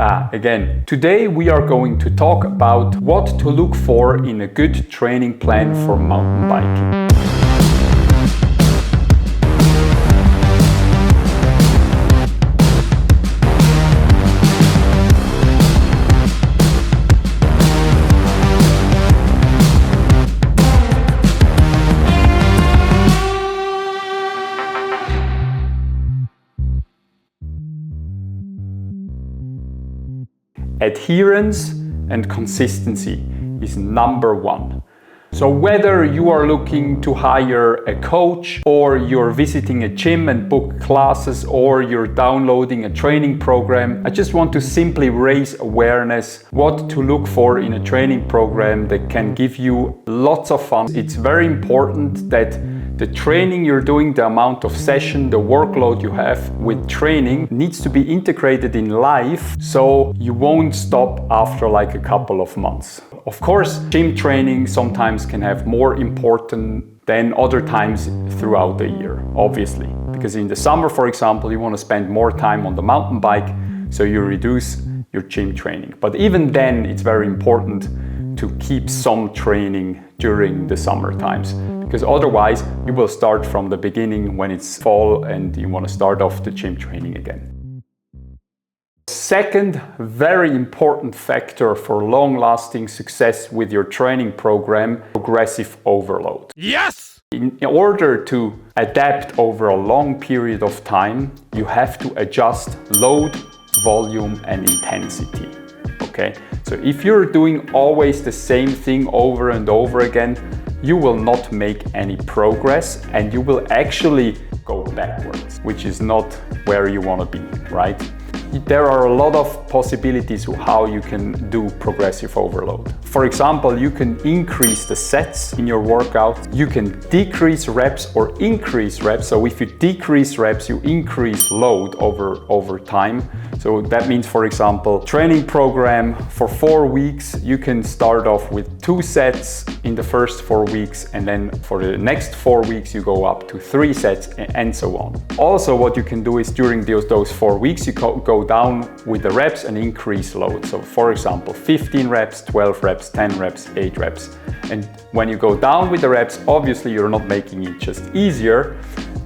Again, today we are going to talk about what to look for in a good training plan for mountain biking. Adherence and consistency is number one. So whether you are looking to hire a coach, or you're visiting a gym and book classes, or you're downloading a training program, I just want to simply raise awareness what to look for in a training program that can give you lots of fun. It's very important that the training you're doing, the amount of session, the workload you have with training needs to be integrated in life, so you won't stop after like a couple of months. Of course, gym training sometimes can have more importance than other times throughout the year, obviously. Because in the summer, for example, you want to spend more time on the mountain bike, so you reduce your gym training. But even then, it's very important to keep some training during the summer times, because otherwise you will start from the beginning when it's fall and you want to start off the gym training again. Second very important factor for long-lasting success with your training program: progressive overload. Yes! In order to adapt over a long period of time, you have to adjust load, volume and intensity. Okay? So if you're doing always the same thing over and over again, you will not make any progress and you will actually go backwards, which is not where you want to be, right? There are a lot of possibilities how you can do progressive overload. For example, you can increase the sets in your workout. You can decrease reps or increase reps. So if you decrease reps, you increase load over time. So that means, for example, training program for 4 weeks, you can start off with 2 sets in the first 4 weeks, and then for the next 4 weeks you go up to 3 sets and so on. Also, what you can do is during those 4 weeks you go down with the reps and increase load. So for example, 15 reps, 12 reps, 10 reps, 8 reps. And when you go down with the reps, obviously you're not making it just easier,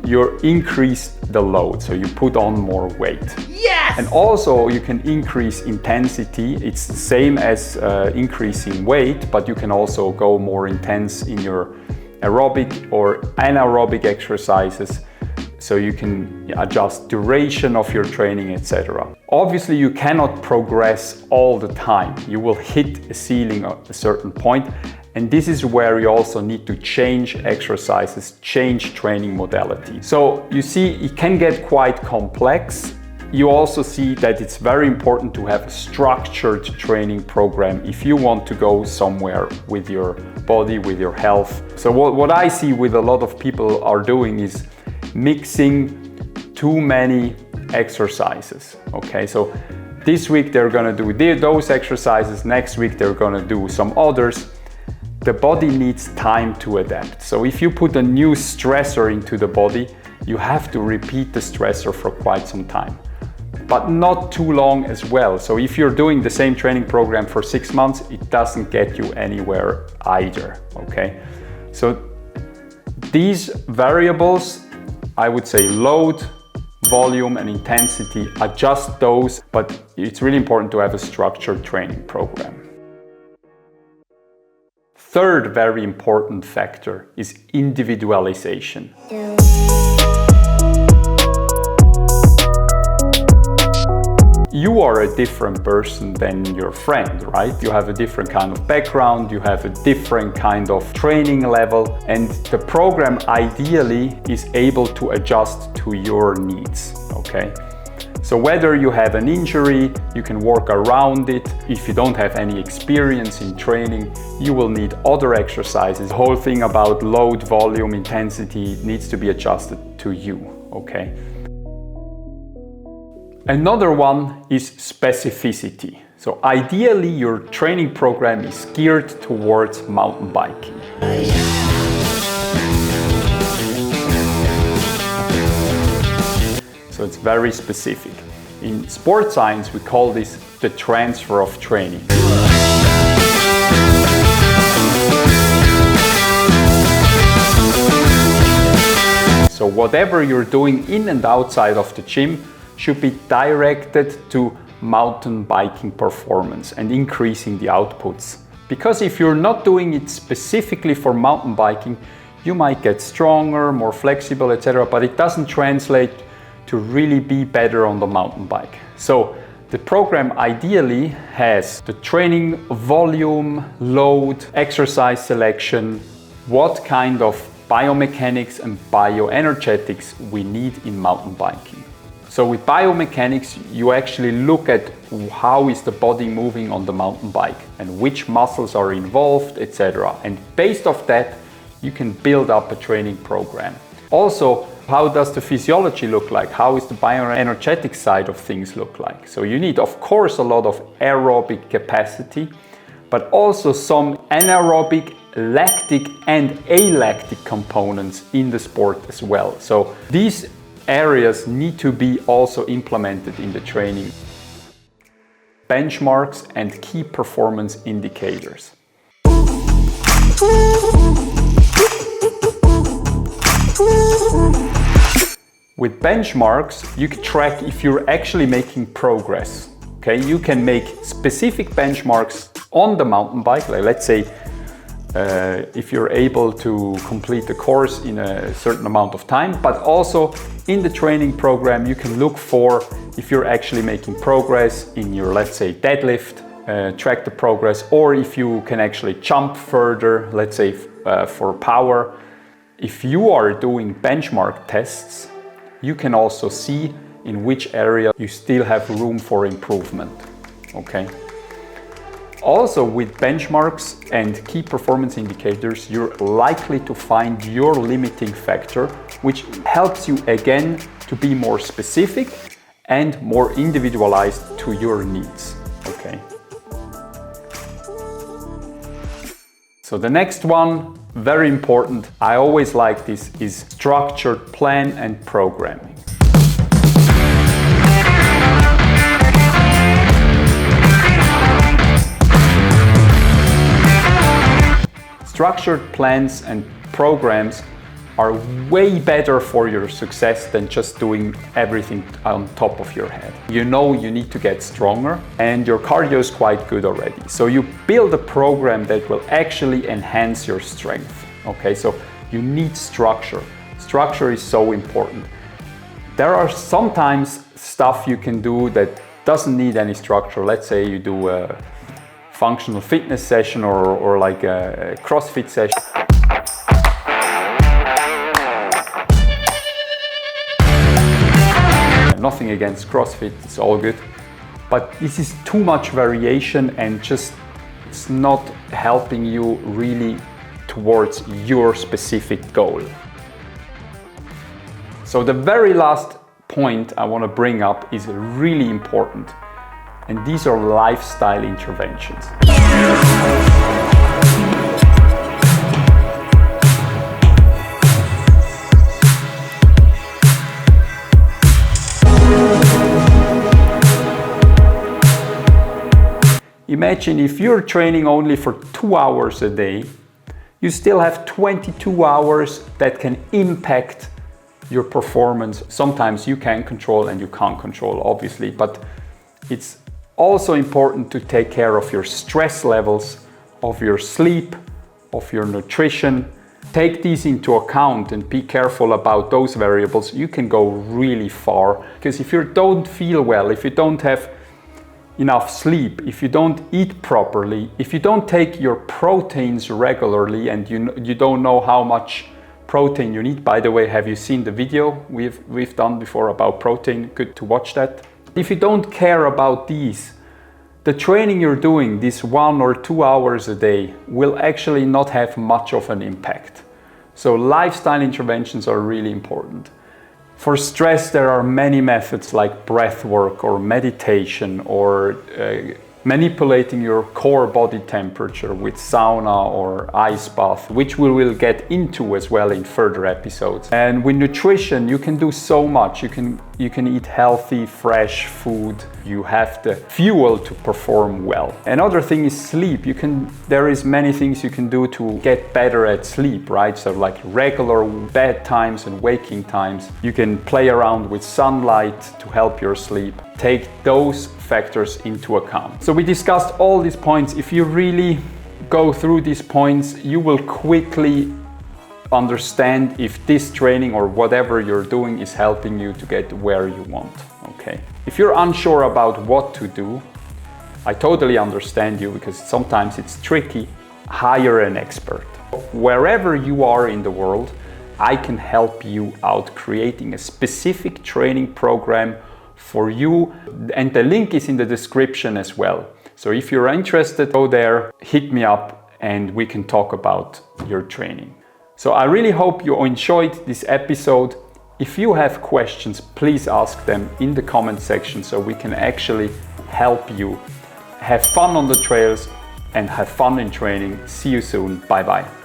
you increase the load, so you put on more weight. Yes! And also you can increase intensity. It's the same as increasing weight, but you can also go more intense in your aerobic or anaerobic exercises. So you can adjust duration of your training, etc. Obviously, you cannot progress all the time. You will hit a ceiling at a certain point. And this is where you also need to change exercises, change training modality. So you see, it can get quite complex. You also see that it's very important to have a structured training program if you want to go somewhere with your body, with your health. So what I see with a lot of people are doing is mixing too many exercises. Okay, so this week they're gonna do those exercises, next week they're gonna do some others. The body needs time to adapt. So if you put a new stressor into the body, you have to repeat the stressor for quite some time, but not too long as well. So if you're doing the same training program for 6 months, it doesn't get you anywhere either, okay? So these variables, I would say load, volume and intensity, adjust those, but it's really important to have a structured training program. Third very important factor is individualization. You are a different person than your friend, right? You have a different kind of background, you have a different kind of training level, and the program ideally is able to adjust to your needs, okay? So whether you have an injury, you can work around it. If you don't have any experience in training, you will need other exercises. The whole thing about load, volume, intensity needs to be adjusted to you, okay? Another one is specificity. So ideally, your training program is geared towards mountain biking. So it's very specific. In sports science, we call this the transfer of training. So whatever you're doing in and outside of the gym should be directed to mountain biking performance and increasing the outputs. Because if you're not doing it specifically for mountain biking, you might get stronger, more flexible, etc., but it doesn't translate to really be better on the mountain bike. So the program ideally has the training volume, load, exercise selection, what kind of biomechanics and bioenergetics we need in mountain biking. So with biomechanics, you actually look at how is the body moving on the mountain bike and which muscles are involved, etc. And based off that, you can build up a training program. Also, how does the physiology look like? How is the bioenergetic side of things look like? So you need, of course, a lot of aerobic capacity, but also some anaerobic, lactic and alactic components in the sport as well. So these areas need to be also implemented in the training. Benchmarks and key performance indicators. With benchmarks, you can track if you're actually making progress. Okay, you can make specific benchmarks on the mountain bike, like let's say if you're able to complete the course in a certain amount of time, but also in the training program you can look for if you're actually making progress in your, let's say, deadlift, track the progress, or if you can actually jump further, let's say for power. If you are doing benchmark tests, you can also see in which area you still have room for improvement. Okay. Also, with benchmarks and key performance indicators, you're likely to find your limiting factor, which helps you again to be more specific and more individualized to your needs. Okay. So the next one, very important, I always like this, is structured plan and programming. Structured plans and programs are way better for your success than just doing everything on top of your head. You know you need to get stronger and your cardio is quite good already. So you build a program that will actually enhance your strength. Okay, so you need structure. Structure is so important. There are sometimes stuff you can do that doesn't need any structure. Let's say you do a functional fitness session or like a CrossFit session. Nothing against CrossFit, it's all good. But this is too much variation and just it's not helping you really towards your specific goal. So the very last point I want to bring up is really important. And these are lifestyle interventions. Imagine if you're training only for 2 hours a day, you still have 22 hours that can impact your performance. Sometimes you can control and you can't control, obviously, but it's also important to take care of your stress levels, of your sleep, of your nutrition. Take these into account and be careful about those variables. You can go really far, because if you don't feel well, if you don't have enough sleep, if you don't eat properly, if you don't take your proteins regularly and you don't know how much protein you need. By the way, have you seen the video we've done before about protein? Good to watch that. If you don't care about these, the training you're doing, this 1 or 2 hours a day, will actually not have much of an impact. So lifestyle interventions are really important. For stress, there are many methods like breath work or meditation or manipulating your core body temperature with sauna or ice bath, which we will get into as well in further episodes. And with nutrition, you can do so much. You can you can eat healthy, fresh food. You have the fuel to perform well. Another thing is sleep. There is many things you can do to get better at sleep, right? So like regular bed times and waking times. You can play around with sunlight to help your sleep. Take those factors into account. So we discussed all these points. If you really go through these points, you will quickly understand if this training or whatever you're doing is helping you to get where you want, okay? If you're unsure about what to do, I totally understand you, because sometimes it's tricky. Hire an expert. Wherever you are in the world, I can help you out creating a specific training program for you, and the link is in the description as well. So if you're interested, go there, hit me up, and we can talk about your training. So I really hope you enjoyed this episode. If you have questions, please ask them in the comment section so we can actually help you. Have fun on the trails and have fun in training. See you soon. Bye bye.